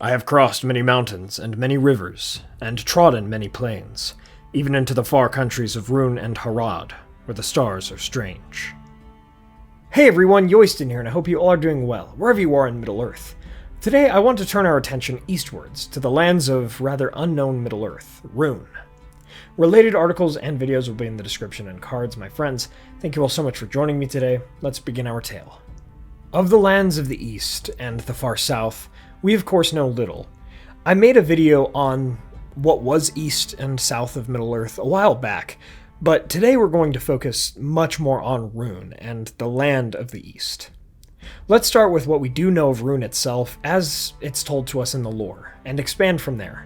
I have crossed many mountains and many rivers, and trodden many plains, even into the far countries of Rhûn and Harad, where the stars are strange. Hey everyone, Yoistin here, and I hope you all are doing well, wherever you are in Middle-earth. Today I want to turn our attention eastwards, to the lands of rather unknown Middle-earth, Rhûn. Related articles and videos will be in the description and cards, my friends. Thank you all so much for joining me today. Let's begin our tale. Of the lands of the east and the far south, we of course know little. I made a video on what was east and south of Middle-earth a while back, but today we're going to focus much more on Rhûn and the land of the east. Let's start with what we do know of Rhûn itself as it's told to us in the lore, and expand from there.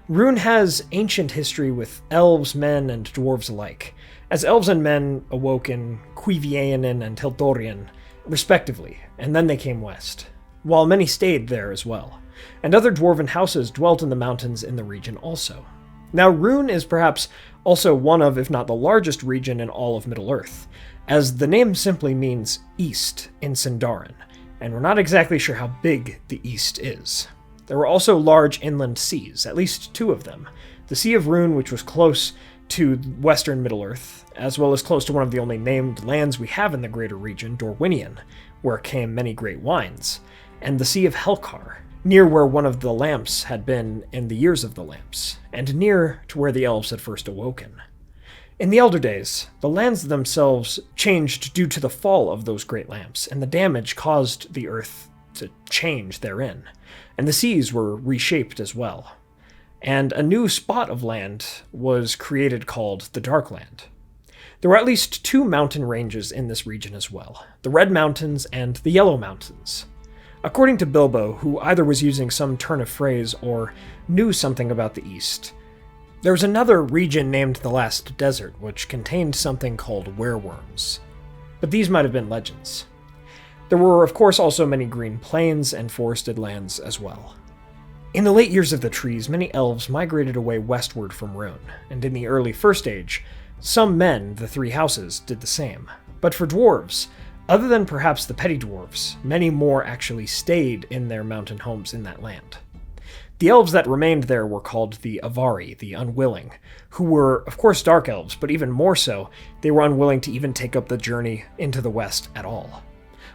Rhûn has ancient history with elves, men, and dwarves alike, as elves and men awoke in Cuiviénen and Hildorien, respectively, and then they came west, while many stayed there as well, and other dwarven houses dwelt in the mountains in the region also. Now, Rhûn is perhaps also one of, if not the largest region in all of Middle-earth, as the name simply means east in Sindarin, and we're not exactly sure how big the east is. There were also large inland seas, at least two of them. The Sea of Rhûn, which was close to western Middle-earth, as well as close to one of the only named lands we have in the greater region, Dorwinion, where came many great wines, and the Sea of Helkar, near where one of the lamps had been in the Years of the Lamps, and near to where the elves had first awoken. In the Elder Days, the lands themselves changed due to the fall of those great lamps, and the damage caused the earth to change therein, and the seas were reshaped as well. And a new spot of land was created called the Darkland. There were at least two mountain ranges in this region as well, the Red Mountains and the Yellow Mountains. According to Bilbo, who either was using some turn of phrase or knew something about the east, there was another region named the Last Desert, which contained something called wereworms. But these might have been legends. There were, of course, also many green plains and forested lands as well. In the late years of the trees, many elves migrated away westward from Rhûn, and in the early First Age, some men, the Three Houses, did the same. But for dwarves, other than perhaps the petty dwarves, many more actually stayed in their mountain homes in that land. The elves that remained there were called the Avari, the Unwilling, who were, of course, dark elves, but even more so, they were unwilling to even take up the journey into the west at all.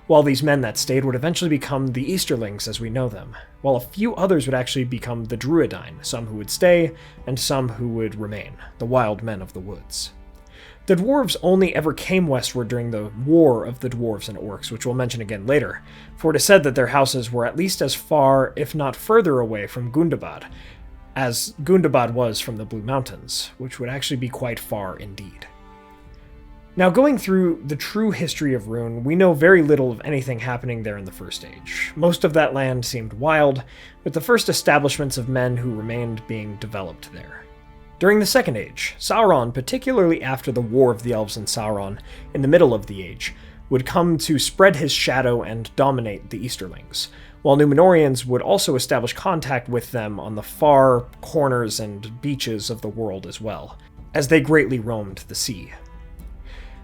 While these men that stayed would eventually become the Easterlings as we know them, while a few others would actually become the Druidine, some who would stay, and some who would remain, the wild men of the woods. The dwarves only ever came westward during the War of the Dwarves and Orcs, which we'll mention again later, for it is said that their houses were at least as far, if not further away from Gundabad, as Gundabad was from the Blue Mountains, which would actually be quite far indeed. Now, going through the true history of Rhûn, we know very little of anything happening there in the First Age. Most of that land seemed wild, with the first establishments of men who remained being developed there. During the Second Age, Sauron, particularly after the War of the Elves and Sauron in the middle of the age, would come to spread his shadow and dominate the Easterlings, while Númenóreans would also establish contact with them on the far corners and beaches of the world as well, as they greatly roamed the sea.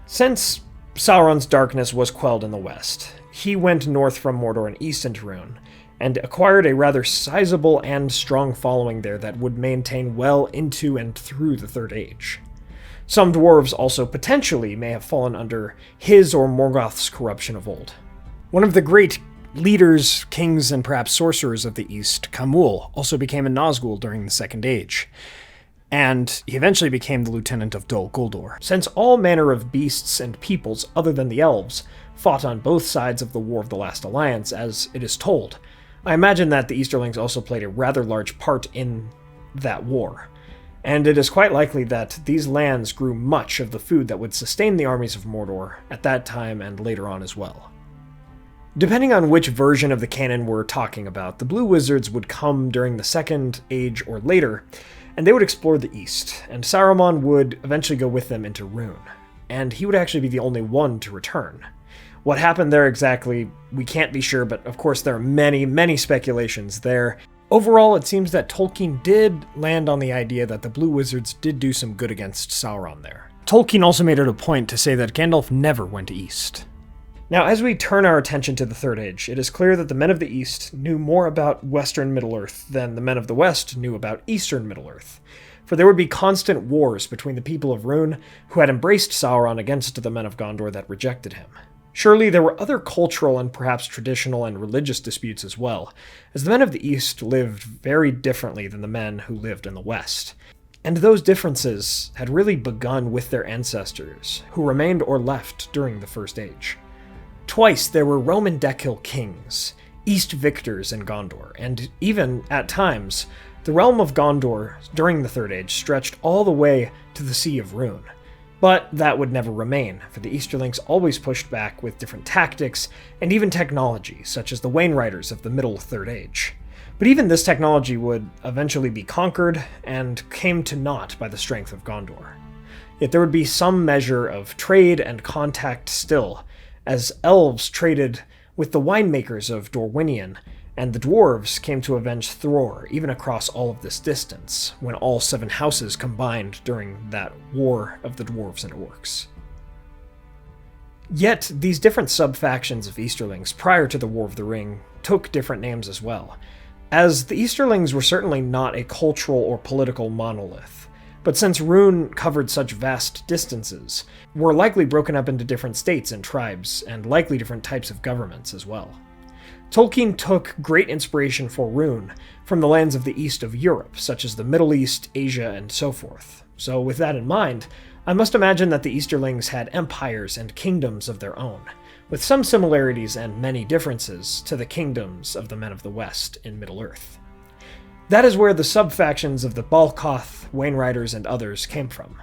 Since Sauron's darkness was quelled in the west, he went north from Mordor and east into Rhûn, and acquired a rather sizable and strong following there that would maintain well into and through the Third Age. Some dwarves also potentially may have fallen under his or Morgoth's corruption of old. One of the great leaders, kings, and perhaps sorcerers of the East, Khamûl, also became a Nazgûl during the Second Age, and he eventually became the lieutenant of Dol Guldur. Since all manner of beasts and peoples other than the elves fought on both sides of the War of the Last Alliance, as it is told, I imagine that the Easterlings also played a rather large part in that war, and it is quite likely that these lands grew much of the food that would sustain the armies of Mordor at that time and later on as well. Depending on which version of the canon we're talking about, the Blue Wizards would come during the Second Age or later, and they would explore the east, and Saruman would eventually go with them into Rhûn, and he would actually be the only one to return. What happened there exactly, we can't be sure, but of course there are many speculations there. Overall, it seems that Tolkien did land on the idea that the Blue Wizards did do some good against Sauron there. Tolkien also made it a point to say that Gandalf never went east. Now, as we turn our attention to the Third Age, it is clear that the men of the East knew more about Western Middle-earth than the men of the West knew about Eastern Middle-earth. For there would be constant wars between the people of Rhûn, who had embraced Sauron, against the men of Gondor that rejected him. Surely there were other cultural and perhaps traditional and religious disputes as well, as the men of the East lived very differently than the men who lived in the West. And those differences had really begun with their ancestors, who remained or left during the First Age. Twice there were Roman Deckhill kings, East victors in Gondor, and even, at times, the realm of Gondor during the Third Age stretched all the way to the Sea of Rhûn. But that would never remain, for the Easterlings always pushed back with different tactics and even technology, such as the Wainwriters of the Middle Third Age. But even this technology would eventually be conquered and came to naught by the strength of Gondor. Yet there would be some measure of trade and contact still, as elves traded with the winemakers of Dorwinion, and the dwarves came to avenge Thror even across all of this distance, when all 7 houses combined during that war of the dwarves and orcs. Yet, these different sub-factions of Easterlings prior to the War of the Ring took different names as well, as the Easterlings were certainly not a cultural or political monolith. But since Rhûn covered such vast distances, were likely broken up into different states and tribes, and likely different types of governments as well. Tolkien took great inspiration for Rhûn from the lands of the east of Europe, such as the Middle East, Asia, and so forth. So with that in mind, I must imagine that the Easterlings had empires and kingdoms of their own, with some similarities and many differences to the kingdoms of the men of the West in Middle-earth. That is where the sub-factions of the Balkoth, Wainwriters, and others came from.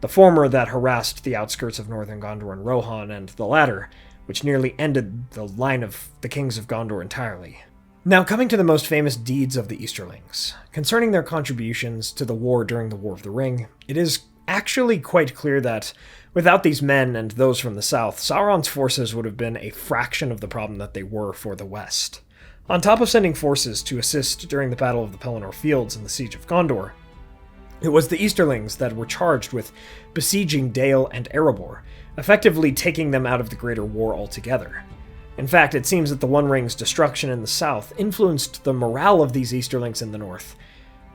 The former that harassed the outskirts of northern Gondor and Rohan, and the latter, which nearly ended the line of the kings of Gondor entirely. Now, coming to the most famous deeds of the Easterlings. Concerning their contributions to the war during the War of the Ring, it is actually quite clear that, without these men and those from the south, Sauron's forces would have been a fraction of the problem that they were for the west. On top of sending forces to assist during the Battle of the Pelennor Fields and the Siege of Gondor, it was the Easterlings that were charged with besieging Dale and Erebor, effectively taking them out of the Greater War altogether. In fact, it seems that the One Ring's destruction in the south influenced the morale of these Easterlings in the north,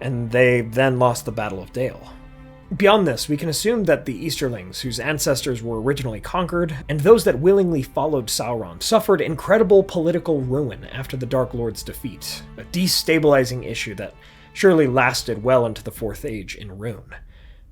and they then lost the Battle of Dale. Beyond this, we can assume that the Easterlings, whose ancestors were originally conquered, and those that willingly followed Sauron, suffered incredible political ruin after the Dark Lord's defeat, a destabilizing issue that surely lasted well into the Fourth Age in Rhûn.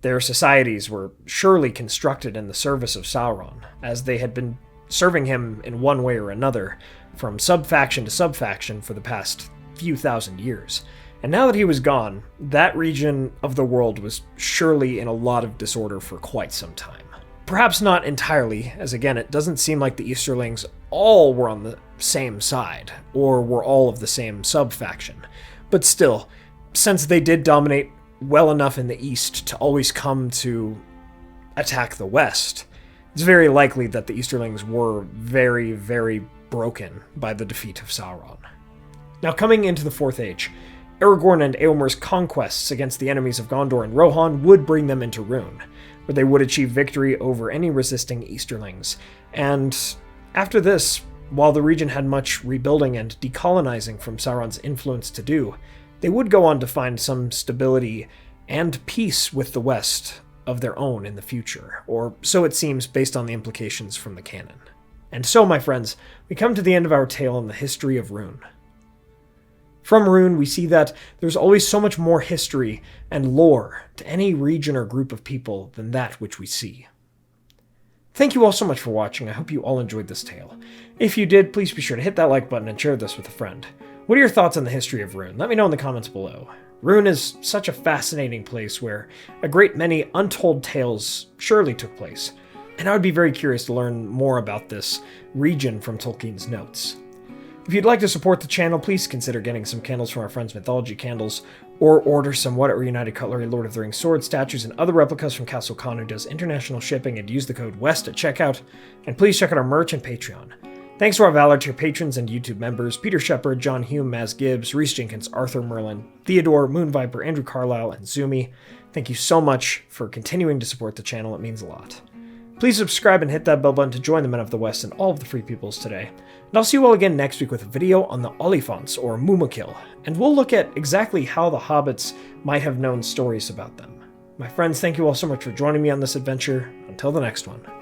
Their societies were surely constructed in the service of Sauron, as they had been serving him in one way or another, from sub-faction to sub-faction for the past few thousand years. And now that he was gone, that region of the world was surely in a lot of disorder for quite some time. Perhaps not entirely, as again, it doesn't seem like the Easterlings all were on the same side, or were all of the same sub-faction. But still, since they did dominate well enough in the east to always come to attack the west, it's very likely that the Easterlings were very, very broken by the defeat of Sauron. Now, coming into the Fourth Age, Aragorn and Eomer's conquests against the enemies of Gondor and Rohan would bring them into Rhûn, where they would achieve victory over any resisting Easterlings. And after this, while the region had much rebuilding and decolonizing from Sauron's influence to do, they would go on to find some stability and peace with the West of their own in the future, or so it seems based on the implications from the canon. And so, my friends, we come to the end of our tale on the history of Rhûn. From Rhûn, we see that there's always so much more history and lore to any region or group of people than that which we see. Thank you all so much for watching. I hope you all enjoyed this tale. If you did, please be sure to hit that like button and share this with a friend. What are your thoughts on the history of Rhûn? Let me know in the comments below. Rhûn is such a fascinating place where a great many untold tales surely took place, and I would be very curious to learn more about this region from Tolkien's notes. If you'd like to support the channel, please consider getting some candles from our friends Mythologie Candles, or order some What It Reunited Cutlery, Lord of the Rings sword statues, and other replicas from Castle Kon, who does international shipping, and use the code WEST at checkout. And please check out our merch and Patreon. Thanks to our Valor tier patrons and YouTube members, Peter Shepard, John Hume, Maz Gibbs, Reese Jenkins, Arthur Merlin, Theodore, Moon Viper, Andrew Carlisle, and Zoomi. Thank you so much for continuing to support the channel, it means a lot. Please subscribe and hit that bell button to join the Men of the West and all of the Free Peoples today. And I'll see you all again next week with a video on the Olifants, or Mumakil, and we'll look at exactly how the hobbits might have known stories about them. My friends, thank you all so much for joining me on this adventure. Until the next one.